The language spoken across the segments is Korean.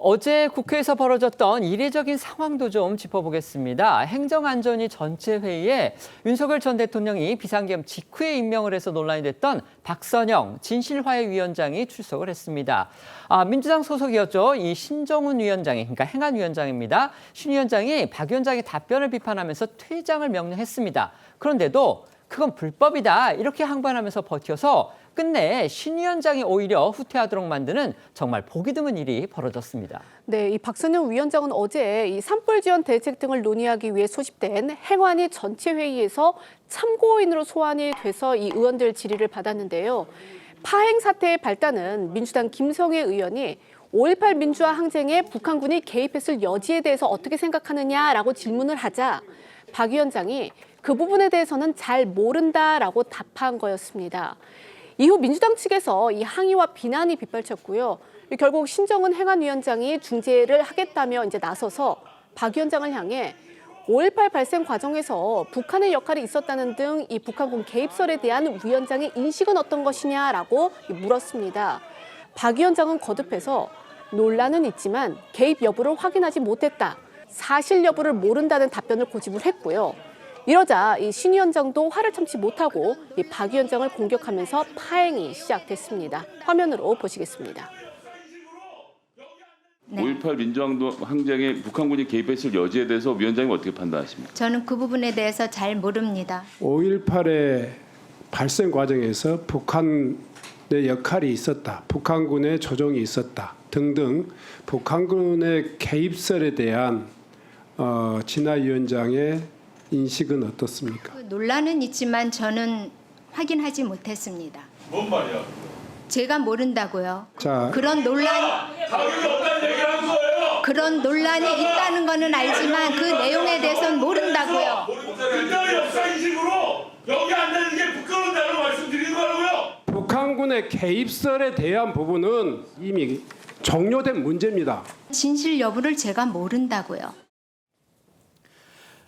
어제 국회에서 벌어졌던 이례적인 상황도 좀 짚어보겠습니다. 행정안전위 전체 회의에 윤석열 전 대통령이 비상계엄 직후에 임명을 해서 논란이 됐던 박선영 진실화해위원장이 출석을 했습니다. 민주당 소속이었죠. 이 신정훈 위원장이, 그러니까 행안위원장입니다. 신 위원장이 박 위원장의 답변을 비판하면서 퇴장을 명령했습니다. 그런데도 그건 불법이다 이렇게 항변하면서 버텨서 끝내 신 위원장이 오히려 후퇴하도록 만드는 정말 보기 드문 일이 벌어졌습니다. 네, 이 박선영 위원장은 어제 이 산불 지원 대책 등을 논의하기 위해 소집된 행안위 전체 회의에서 참고인으로 소환이 돼서 이 의원들 질의를 받았는데요. 파행 사태의 발단은 민주당 김성애 의원이 5.18 민주화 항쟁에 북한군이 개입했을 여지에 대해서 어떻게 생각하느냐라고 질문을 하자 박 위원장이 그 부분에 대해서는 잘 모른다라고 답한 거였습니다. 이후 민주당 측에서 이 항의와 비난이 빗발쳤고요. 결국 신정은 행안위원장이 중재를 하겠다며 이제 나서서 박 위원장을 향해 5.18 발생 과정에서 북한의 역할이 있었다는 등 이 북한군 개입설에 대한 위원장의 인식은 어떤 것이냐라고 물었습니다. 박 위원장은 거듭해서 논란은 있지만 개입 여부를 확인하지 못했다. 사실 여부를 모른다는 답변을 고집을 했고요. 이러자 이 신 위원장도 화를 참지 못하고 이 박 위원장을 공격하면서 파행이 시작됐습니다. 화면으로 보시겠습니다. 네. 5.18 민주항쟁 항쟁에 북한군이 개입했을 여지에 대해서 위원장님 어떻게 판단하십니까? 저는 그 부분에 대해서 잘 모릅니다. 5.18의 발생 과정에서 북한의 역할이 있었다, 북한군의 조종이 있었다 등등 북한군의 개입설에 대한 진화 위원장의 인식은 어떻습니까? 그 논란은 있지만 저는 확인하지 못했습니다. 뭔 말이야? 제가 모른다고요. 자, 그런 논란이 있다는 거는 알지만 그 내용에 대해서는 모른다고요. 굉장히 역사인식으로 여기 앉는 게 부끄러운다고 말씀드리는 거라고요. 북한군의 개입설에 대한 부분은 이미 종료된 문제입니다. 진실 여부를 제가 모른다고요.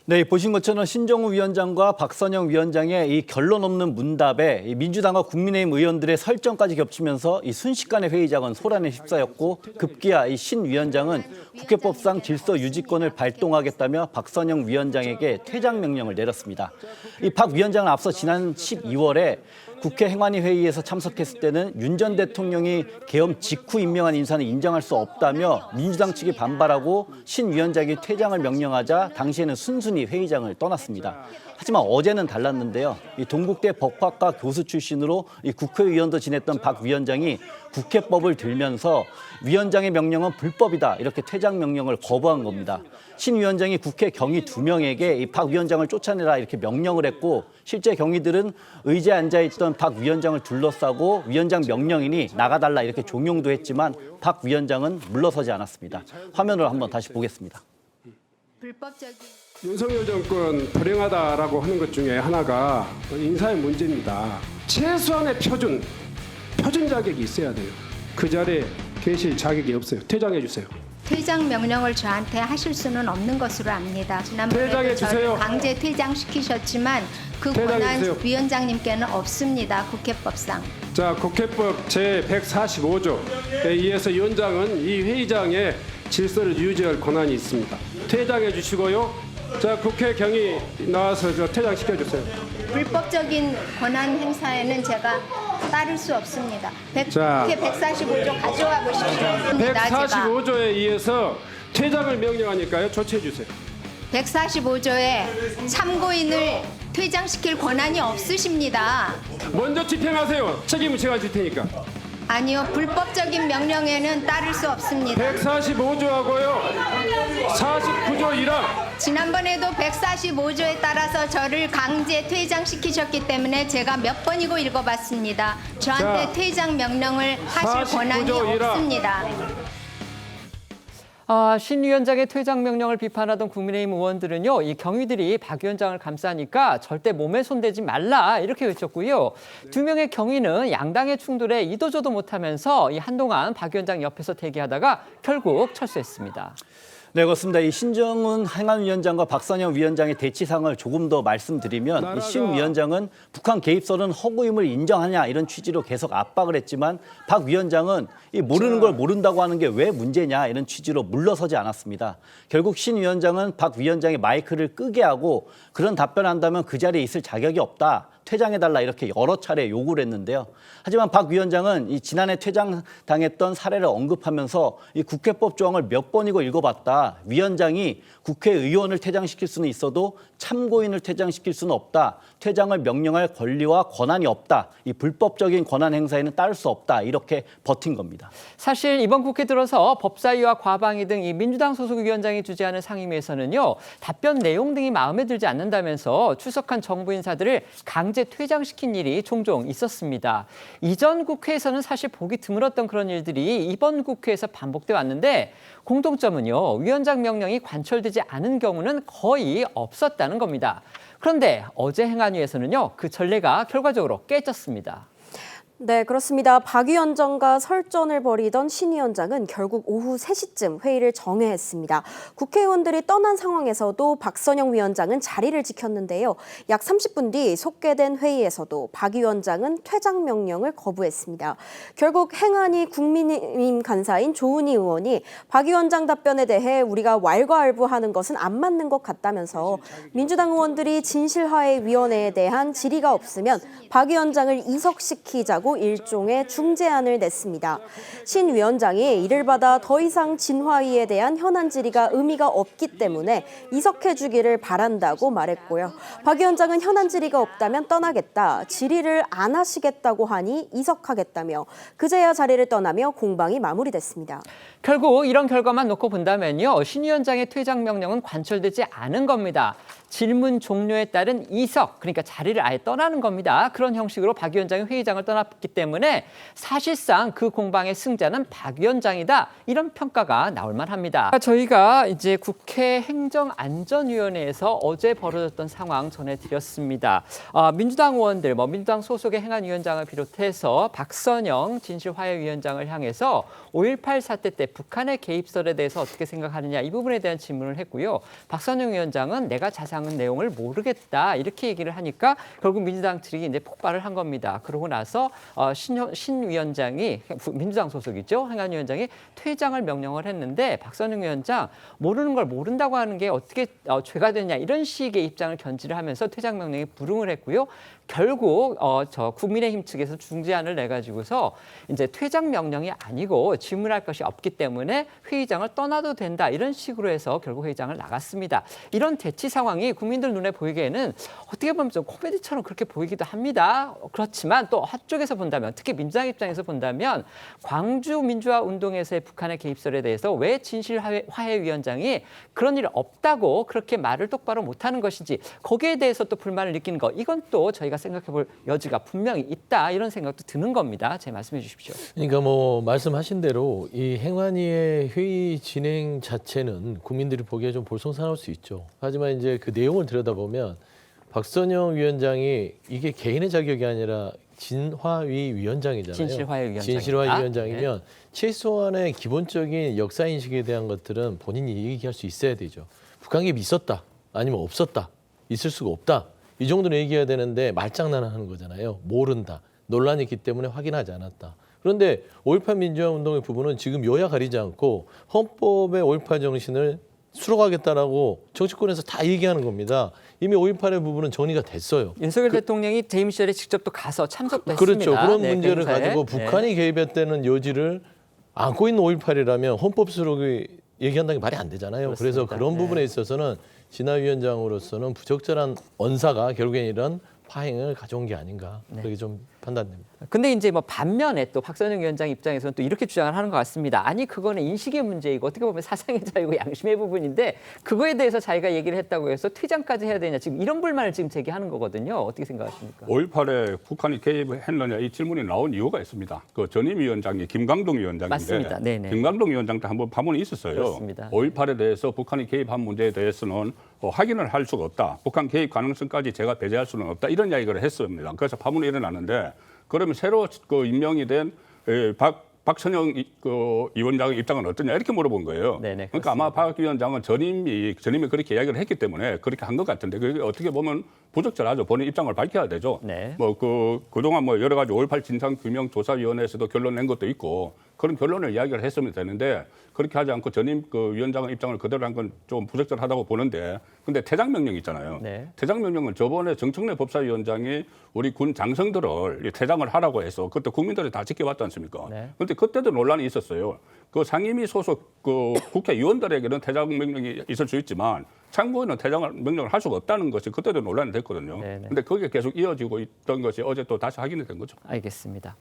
네, 보신 것처럼 신정우 위원장과 박선영 위원장의 이 결론 없는 문답에 이 민주당과 국민의힘 의원들의 설정까지 겹치면서 이 순식간에 회의장은 소란에 휩싸였고 급기야 이 신 위원장은 국회법상 질서 유지권을 발동하겠다며 박선영 위원장에게 퇴장 명령을 내렸습니다. 이 박 위원장은 앞서 지난 12월에 국회 행안위 회의에서 참석했을 때는 윤 전 대통령이 계엄 직후 임명한 인사는 인정할 수 없다며 민주당 측이 반발하고 신 위원장이 퇴장을 명령하자 당시에는 순순히 회의장을 떠났습니다. 하지만 어제는 달랐는데요. 이 동국대 법학과 교수 출신으로 이 국회의원도 지냈던 박 위원장이 국회법을 들면서 위원장의 명령은 불법이다 이렇게 퇴장 명령을 거부한 겁니다. 신 위원장이 국회 경위 2명에게 이 박 위원장을 쫓아내라 이렇게 명령을 했고 실제 경위들은 의자에 앉아있던 박 위원장을 둘러싸고 위원장 명령이니 나가달라 이렇게 종용도 했지만 박 위원장은 물러서지 않았습니다. 화면을 한번 다시 보겠습니다. 불법적인 윤석열 정권 불행하다라고 하는 것 중에 하나가 인사의 문제입니다. 최소한의 표준 자격이 있어야 돼요. 그 자리에 계실 자격이 없어요. 퇴장해 주세요. 퇴장 명령을 저한테 하실 수는 없는 것으로 압니다. 지난번에도 퇴장해 주세요. 저를 강제 퇴장시키셨지만 그 퇴장해 권한 주세요. 위원장님께는 없습니다. 국회법상. 자, 국회법 제145조에 의해서 위원장은 이 회의장에 질서를 유지할 권한이 있습니다. 퇴장해 주시고요. 자, 국회 경위 나와서 퇴장시켜 주세요. 불법적인 권한 행사에는 제가 따를 수 없습니다. 자, 국회 145조 가져와 보십시오. 145조에 의해서 퇴장을 명령하니까요. 조치해 주세요. 145조에 참고인을 퇴장시킬 권한이 없으십니다. 먼저 집행하세요. 책임은 제가 질 테니까. 아니요, 불법적인 명령에는 따를 수 없습니다. 145조하고요. 49조 1항. 지난번에도 145조에 따라서 저를 강제 퇴장시키셨기 때문에 제가 몇 번이고 읽어봤습니다. 저한테 자, 퇴장 명령을 하실 권한이 49조 1항. 없습니다. 신 위원장의 퇴장 명령을 비판하던 국민의힘 의원들은요, 이 경위들이 박 위원장을 감싸니까 절대 몸에 손대지 말라 이렇게 외쳤고요. 두 명의 경위는 양당의 충돌에 이도저도 못하면서 이 한동안 박 위원장 옆에서 대기하다가 결국 철수했습니다. 네, 그렇습니다. 이 신정은 행안위원장과 박선영 위원장의 대치 상황을 조금 더 말씀드리면 이 신 위원장은 북한 개입설은 허구임을 인정하냐 이런 취지로 계속 압박을 했지만 박 위원장은 이 모르는 걸 모른다고 하는 게 왜 문제냐 이런 취지로 물러서지 않았습니다. 결국 신 위원장은 박 위원장의 마이크를 끄게 하고 그런 답변한다면 그 자리에 있을 자격이 없다. 퇴장해달라 이렇게 여러 차례 요구를 했는데요. 하지만 박 위원장은 이 지난해 퇴장당했던 사례를 언급하면서 이 국회법 조항을 몇 번이고 읽어봤다. 위원장이 국회의원을 퇴장시킬 수는 있어도 참고인을 퇴장시킬 수는 없다. 퇴장을 명령할 권리와 권한이 없다. 이 불법적인 권한 행사에는 따를 수 없다. 이렇게 버틴 겁니다. 사실 이번 국회 들어서 법사위와 과방위 등 이 민주당 소속 위원장이 주재하는 상임위에서는요. 답변 내용 등이 마음에 들지 않는다면서 출석한 정부 인사들을 강제 퇴장시킨 일이 종종 있었습니다. 이전 국회에서는 사실 보기 드물었던 그런 일들이 이번 국회에서 반복돼 왔는데 공통점은요. 위원장 명령이 관철되지 않은 경우는 거의 없었다는 겁니다. 그런데 어제 행안위에서는요. 그 전례가 결과적으로 깨졌습니다. 네, 그렇습니다. 박 위원장과 설전을 벌이던 신 위원장은 결국 오후 3시쯤 회의를 정회했습니다. 국회의원들이 떠난 상황에서도 박선영 위원장은 자리를 지켰는데요. 약 30분 뒤 속개된 회의에서도 박 위원장은 퇴장 명령을 거부했습니다. 결국 행안위 국민의힘 간사인 조은희 의원이 박 위원장 답변에 대해 우리가 왈가왈부하는 것은 안 맞는 것 같다면서 민주당 의원들이 진실화해위원회에 대한 질의가 없으면 박 위원장을 이석시키자고 일종의 중재안을 냈습니다. 신 위원장이 이를 받아 더 이상 진화위에 대한 현안 질의가 의미가 없기 때문에 이석해 주기를 바란다고 말했고요. 박 위원장은 현안 질의가 없다면 떠나겠다, 질의를 안 하시겠다고 하니 이석하겠다며 그제야 자리를 떠나며 공방이 마무리됐습니다. 결국 이런 결과만 놓고 본다면요. 신 위원장의 퇴장 명령은 관철되지 않은 겁니다. 질문 종료에 따른 이석, 그러니까 자리를 아예 떠나는 겁니다. 그런 형식으로 박 위원장이 회의장을 떠났기 때문에 사실상 그 공방의 승자는 박 위원장이다. 이런 평가가 나올 만합니다. 저희가 이제 국회 행정안전위원회에서 어제 벌어졌던 상황 전해드렸습니다. 민주당 의원들, 민주당 소속의 행안위원장을 비롯해서 박선영 진실화해위원장을 향해서 5.18 사태 때 북한의 개입설에 대해서 어떻게 생각하느냐 이 부분에 대한 질문을 했고요. 박선영 위원장은 내가 자세한 내용을 모르겠다 이렇게 얘기를 하니까 결국 민주당 측이 이제 폭발을 한 겁니다. 그러고 나서 신 위원장이 민주당 소속이죠. 행안위원장이 퇴장을 명령을 했는데 박선영 위원장 모르는 걸 모른다고 하는 게 어떻게 죄가 되냐 이런 식의 입장을 견지를 하면서 퇴장 명령에 불응을 했고요. 결국 국민의힘 측에서 중재안을 내가지고서 이제 퇴장 명령이 아니고 질문할 것이 없기 때문에 회의장을 떠나도 된다 이런 식으로 해서 결국 회의장을 나갔습니다. 이런 대치 상황이 국민들 눈에 보이기에는 어떻게 보면 좀 코미디처럼 그렇게 보이기도 합니다. 그렇지만 또 한쪽에서 본다면 특히 민주당 입장에서 본다면 광주 민주화 운동에서의 북한의 개입설에 대해서 왜 진실화해위원장이 그런 일 없다고 그렇게 말을 똑바로 못하는 것인지 거기에 대해서 또 불만을 느끼는 거 이건 또 저희가 생각해볼 여지가 분명히 있다 이런 생각도 드는 겁니다. 제 말씀해 주십시오. 그러니까 말씀하신 대로 이 행안위의 회의 진행 자체는 국민들이 보기에 좀 볼썽사나울 수 있죠. 하지만 이제 그 내용을 들여다보면 박선영 위원장이 이게 개인의 자격이 아니라 진화위 위원장이잖아요. 진실화해 위원장이면 네. 최소한의 기본적인 역사 인식에 대한 것들은 본인이 얘기할 수 있어야 되죠. 북한 개입이 있었다, 아니면 없었다, 있을 수가 없다. 이 정도는 얘기해야 되는데 말장난하는 거잖아요. 모른다, 논란이 있기 때문에 확인하지 않았다. 그런데 5.18 민주화 운동의 부분은 지금 여야 가리지 않고 헌법의 5.18 정신을 수록하겠다라고 정치권에서 다 얘기하는 겁니다. 이미 5.18의 부분은 정리가 됐어요. 윤석열 대통령이 재임 시절에 직접 또 가서 참석도 그렇죠. 했습니다. 그런 네, 문제를 행사에. 가지고 북한이 개입했다는 여지를 안고 있는 5.18이라면 헌법 수록이 얘기한다는 게 말이 안 되잖아요. 그렇습니다. 그래서 그런 부분에 있어서는 진화위원장으로서는 부적절한 언사가 결국엔 이런 파행을 가져온 게 아닌가 그렇게 좀 판단됩니다. 근데 이제 반면에 또 박선영 위원장 입장에서는 또 이렇게 주장을 하는 것 같습니다. 아니 그거는 인식의 문제이고 어떻게 보면 사상의 자유고 양심의 부분인데 그거에 대해서 자기가 얘기를 했다고 해서 퇴장까지 해야 되냐 지금 이런 불만을 지금 제기하는 거거든요. 어떻게 생각하십니까? 5.18에 북한이 개입했느냐 이 질문이 나온 이유가 있습니다. 그 전임 위원장이 김강동 위원장인데 맞습니다. 네네. 김강동 위원장도 한번 파문이 있었어요. 그렇습니다. 5.18에 대해서 북한이 개입한 문제에 대해서는 확인을 할 수가 없다. 북한 개입 가능성까지 제가 배제할 수는 없다. 이런 이야기를 했습니다. 그래서 파문이 일어났는데 그러면 새로 임명이 된 박 박선영 그 위원장의 입장은 어떠냐 이렇게 물어본 거예요. 네네, 그러니까 아마 박 위원장은 전임이 그렇게 이야기를 했기 때문에 그렇게 한 것 같은데 그게 어떻게 보면 부적절하죠. 본인 입장을 밝혀야 되죠. 네. 뭐 그동안 뭐 여러 가지 5.18 진상규명조사위원회에서도 결론 낸 것도 있고 그런 결론을 이야기를 했으면 되는데 그렇게 하지 않고 전임 그 위원장의 입장을 그대로 한 건 좀 부적절하다고 보는데 근데 퇴장명령 있잖아요. 네. 퇴장명령은 저번에 정청래 법사위원장이 우리 군 장성들을 퇴장을 하라고 해서 그때 국민들이 다 지켜봤지 않습니까? 네. 그런데 그때도 논란이 있었어요. 그 상임위 소속 그 국회의원들에게는 퇴장명령이 있을 수 있지만 참고인은 퇴장명령을 할 수가 없다는 것이 그때도 논란이 됐거든요. 네네. 그런데 그게 계속 이어지고 있던 것이 어제 또 다시 확인이 된 거죠. 알겠습니다.